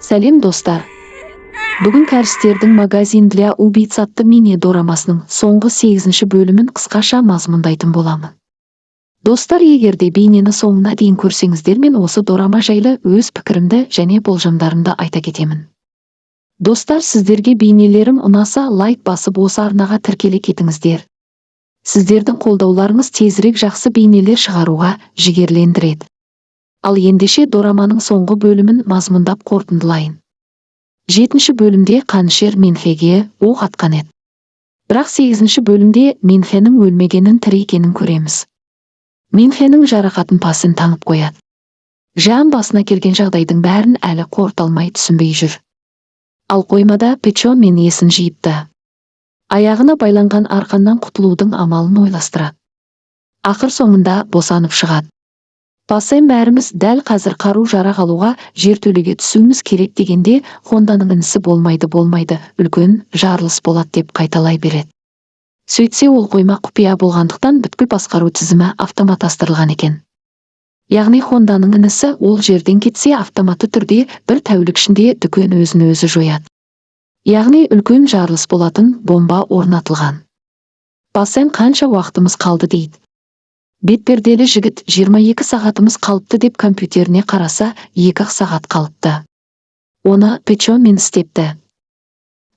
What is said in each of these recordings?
Сәлем достар. Бүгін кәрістердің магазин для убийц атты мини дорамасының соңғы 8-ші бөлімін қысқаша мазмұндайтын боламын. Достар, егерде бейнені соңына дейін көрсеңіздер, мен осы дорама жайлы өз пікірімді және болжамдарымды айта кетемін. Достар, сіздерге бейнелерім ұнаса, лайк басып осы арнаға тіркеле кетіңіздер. Сіздердің қолдауларыңыз тезірек жақсы бейнелер шығаруға жігерлендіреді. Ал ендеше дораманың соңғы бөлімін мазмұндап қорытындылайын. 7-ші бөлімде қанішер Минхеге оқ атқан еді. Бірақ 8-ші бөлімде Минхенің өлмегенін, тірі екенін көреміз. Минхенің жарақатын Пасын таңып қояды. Жан басына келген жағдайдың бәрін әлі қорыталмай түсінбей жүр. Ал қоймада Печо мен есін жиыпты. Аяғына байланған арқаннан құтылудың амалын ойластырады. Ақыр соңында босанып шығады. Пасен бәріміз дәл қазір қару-жарақ алуға жертөлеге түсуіміз керек дегенде, Хонданың інісі болмайды, үлкен жарылыс болады деп қайталай береді. Сөйтсе, ол қойма құпия болғандықтан бүткіл басқару тізімі автоматтастырылған екен. Яғни Хонданың інісі ол жерден кетсе, автоматты түрде бір тәулік ішінде дүкен өзін-өзі жояды. Яғни үлкен жарылыс болатын бомба орнатылған. Пасен қанша уақытымыз қалды дейді. Бетперделі жігіт 22 сағатымыз қалыпты деп компьютеріне қараса, 2 сағат қалыпты. Оны Печо мен істепті.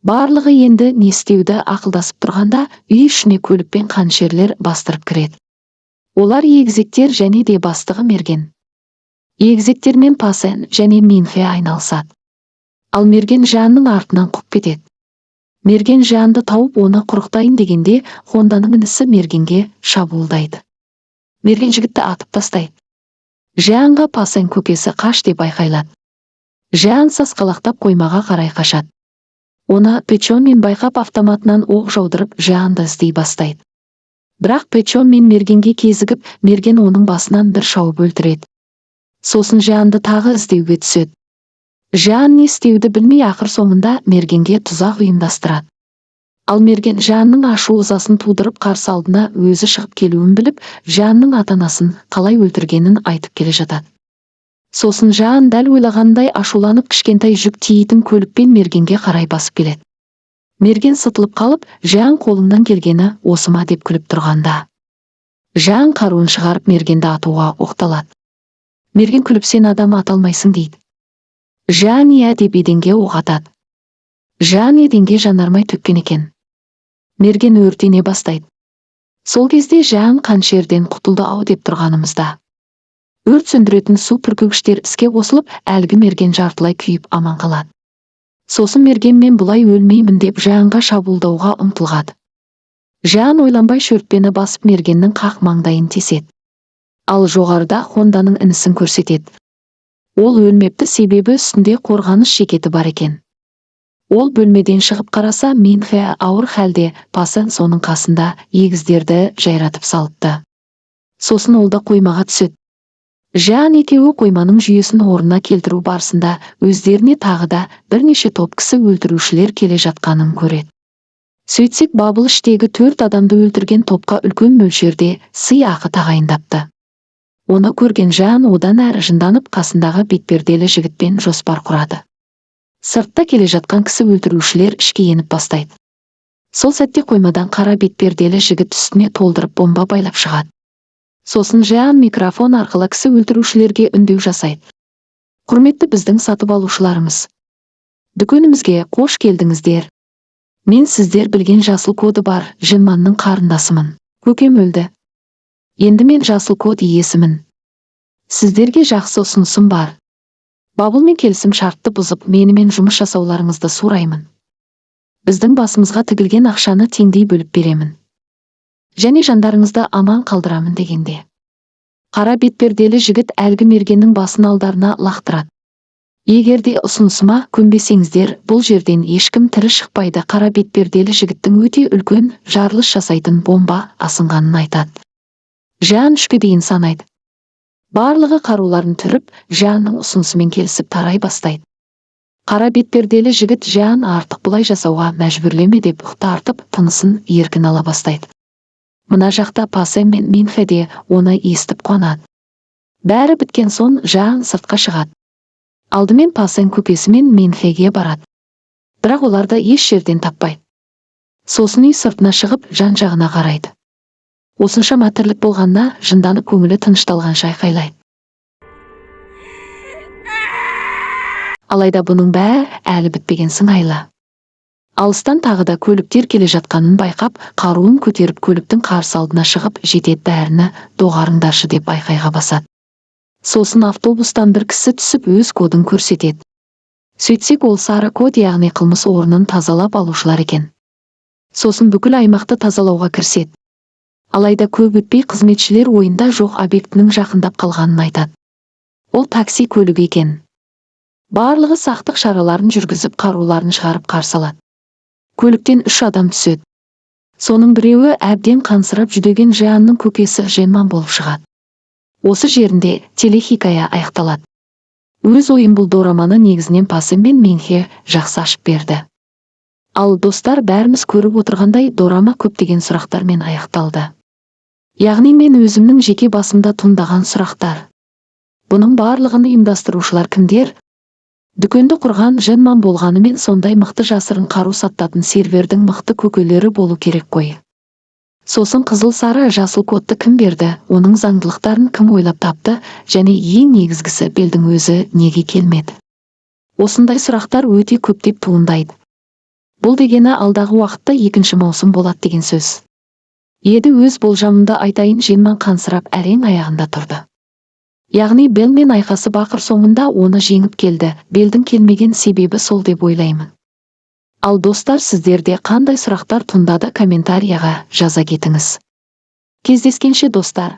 Барлығы енді не істеуді ақылдасып тұрғанда, үй ішіне көлікпен қанішерлер бастырып кіреді. Олар егізектер және де бастығы Мерген. Егізектермен Пасен және Минхе айналысады. Ал Мерген Жанның артынан қуып кетеді. Мерген Жанды тауып оны құрықтайын дегенде, Хонданың інісі Мергенге шабуылдайды. Мерген жігітті атып тастайды. Жанға Пасен көкесі қаш деп айқайлады. Жан сасқалақтап қоймаға қарай қашады. Оны Печо мен байқап автоматынан оқ жаудырып, Жанды іздей бастайды. Бірақ Печо мен Мергенге кезігіп, Мерген оның басынан бір шауып өлтіреді. Сосын Жанды тағы іздеуге түседі. Жан не істеуді білмей, ақыр соңында Мергенге тұзақ ұйымдастырады. Ал Мерген Жанның ашу ызасын тудырып, қарсы алдына өзі шығып келуін біліп, Жанның ата-анасын қалай өлтіргенін айтып келе жатады. Сосын Жан дәл ойлағандай ашуланып, кішкентай жүк тиейтін көлікпен Мергенге қарай басып келеді. Мерген сытылып қалып, Жан қолыңнан келгені осы ма деп күліп тұрғанда, Жан қаруын шығарып Мергенді атуға оқталады. Мерген күліп, сен адам ата алмайсың дейді. Жан иә деп еденге оқ атады. Жан еденге жанармай төккен екен. Мерген өртене бастайды. Сол кезде Жан қанішерден құтылды ау деп тұрғанымызда, өрт сөндіретін су пүркігіштер іске қосылып, әлгі Мерген жартылай күйіп аман қалады. Сосын Мерген мен бұлай өлмеймін деп Жанға шабуылдауға ұмтылғады. Жан ойланбай шөртпені басып Мергеннің қақ маңдайын теседі. Ал жоғарыда Хонданың інісін көрсетеді. Ол өлмепті, себебі үстінде қорғаныс жекеті бар екен. Ол бөлмеден шығып қараса, Минхе ауыр халде, Пасен соның қасында егіздерді жайратып салыпты. Сосын ол да қоймаға түседі. Жан екеуі қойманың жүйесін орнына келтіру барысында өздеріне тағы да бірнеше топ кісі өлтірушілер келе жатқанын көреді. Сөйтсек, Бабыл іштегі 4 адамды өлтірген топқа үлкен мөлшерде сый ақы тағайындапты. Оны көрген Жан одан әрі жынданып, қасындағы бетперделі жігітпен жоспар құрады. Сыртта келе жатқан кісі өлтірушілер ішке еніп бастайды. Сол сәтте қоймадан қара бетперделі жігіт үстіне толдырып бомба байлап шығады. Сосын Жан микрофон арқылы кісі өлтірушілерге үндеу жасайды. Құрметті біздің сатып алушыларымыз, дүкенімізге қош келдіңіздер. Мен сіздер білген жасыл коды бар Жинманның қарындасымын. Көкем өлді. Енді мен жасыл код иесімін. Сіздерге жақсы ұсынысым бар. Бабылмен келісім шартты бұзып, менімен жұмыс жасауларыңызды сұраймын. Біздің басымызға тігілген ақшаны теңдей бөліп беремін. Және жандарыңызды аман қалдырамын дегенде, қара бетперделі жігіт әлгі Мергеннің басын алдарына лақтырады. Егерде ұсынысыма көнбесеңіздер, бұл жерден ешкім тірі шықпайды. Қара бетперделі жігіттің өте үлкен жарылыс жасайтын бомба асынғанын айтады. Жан 3-ке дейін санайды. Барлығы қаруларын түріп, Жанның ұсынысымен келісіп тарай бастайды. Қара бетперделі жігіт Жан артық бұлай жасауға мәжбүрлеме деп ұқты артып, тынысын еркін ала бастайды. Мына жақта Пасен мен Минхе де оны естіп қуанады. Бәрі біткен соң Жан сыртқа шығады. Алдымен Пасен көкесі мен Менхеге барады. Бірақ оларды еш жерден таппайды. Сосын үй сыртына шығып, жан-жағына қарайды. Осыншама тірлік болғанына жынданып көңілі тынышталғанша айқайлайды. Алайда бұның бәрі әлі бітпеген сыңайлы. Алыстан тағы да көліктер келе жатқанын байқап, қаруын көтеріп көліктің қарсы алдына шығып, жетеді бәріні доғарыңдаршы деп айқайға басады. Сосын автобустан бір кісі түсіп өз кодын көрсетеді. Сөйтсек ол сары код, яғни қылмыс орнын тазалап алушылар екен. Сосын бүкіл аймақты тазалауға кіріседі. Алайда көп өтпей қызметшілер ойында жоқ объектінің жақындап қалғанын айтады. Ол такси көлігі екен. Барлығы сақтық шараларын жүргізіп, қаруларын шығарып қарсы алады. Көліктен 3 адам түседі. Соның біреуі әбден қансырап жүдеген Жанның көкесі Женман болып шығады. Осы жерінде телехикая аяқталады. Өз ойым, бұл дораманы негізінен Пасен мен Менхе жақсы ашып берді. Ал достар, бәріміз көріп отырғандай дорама көптеген сұрақтармен аяқталды. Яғни мен өзімнің жеке басымда туындаған сұрақтар. Бұның барлығын ұйымдастырушылар кімдер? Дүкенді құрған Женман болғанымен сондай мықты жасырын қару сататын сервердің мықты көкелері болу керек қой. Сосын қызыл, сары, жасыл кодты кім берді, оның заңдылықтарын кім ойлап тапты, және ең негізгісі, Белдің өзі неге келмеді? Осындай сұрақтар өте көптеп туындайды. Бұл дегені алдағы уақытта 2 маусым болады деген сөз. Еді өз болжамымды айтайын, Женман қансырап әрең аяғында тұрды. Яғни Белмен айқасы бақыр, соңында оны жеңіп келді. Белдің келмеген себебі сол деп ойлаймын. Ал достар, сіздерде қандай сұрақтар туындады, комментарияға жаза кетіңіз. Кездескенше достар.